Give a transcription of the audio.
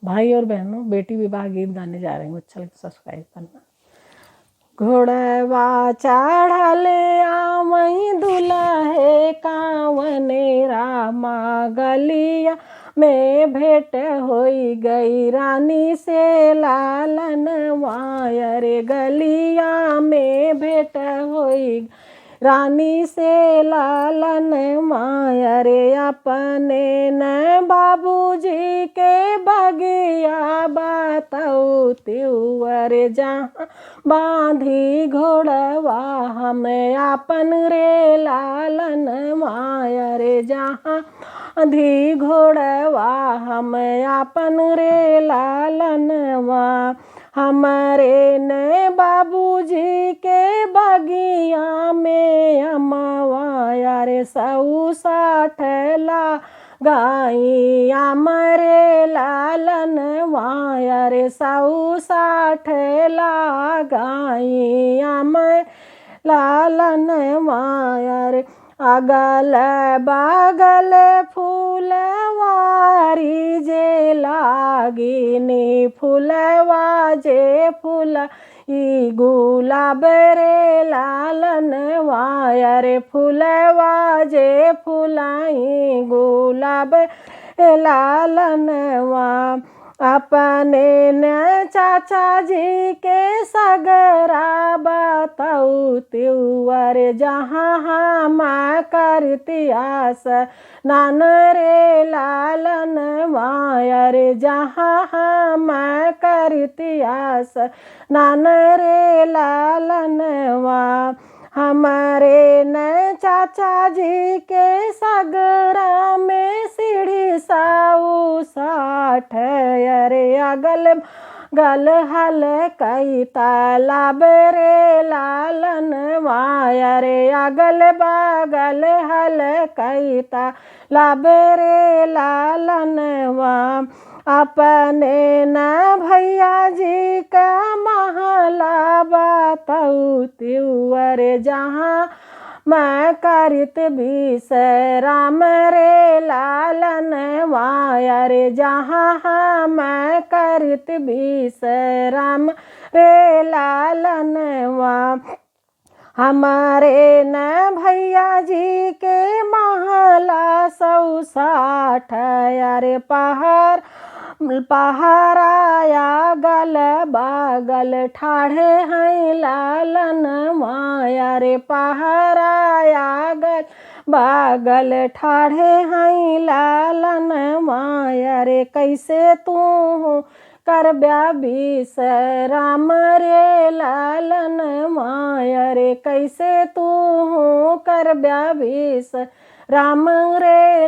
भाई और बहनों, बेटी विवाह गीत गाने जा रही हूँ, अच्छा लगे सब्सक्राइब करना। घोड़वा चढ़ल आमई दुल्हे कावने रामा, गलिया में भेंट होई गई रानी से लालन वायर। गलिया में भेंट होई रानी से लालन मायर। अपने न बाबूजी के बगिया बताऊ त्योवर, जहाँ बांधी घोड़वा हम आपन रे लालन मायर। जहाँ बांधी घोड़वा हम आपन रे लालनवा, हमारे ने बाबूजी के बगिया में अमवा रे 160 ला गाई हमारे लालन वायर। 160 ला गाई हमारे लालन वायर। अगल बगल फूलवारी जे लागिनी, फूलवा जे फूला ई गुलाब रे लालन वायर। फूलवा जे फुलाई गुलाब लालन वा, अपने न चाचा जी के सगरा बताऊ त्योवर, जहाँ हम करतियास नान रे लालन वायर। जहाँ हम करतियास नान रे लालन वा, हमारे न चाचा जी के सगरा में सीढ़ी 160 अरे अगल गल हल कई तालाब रे लालन वायर। अगल बगल हल कई तालाब रे लालन वा, अपने न भैया जी का महला बताऊ त्योवर, जहाँ मैं करत बीस राम रे लालन वायर। जहाँ मैं करत बीस राम रे लालन वा, हमारे न भैया जी के महला 160 अरे पहाराया गल बागल ठाढ़े हैं लालन वायर। पहाराया गल बागल ठाढ़े हैं लालन वायर। कैसे तू कर बीस राम रे लालन वायर। कैसे तू कर बीस राम रे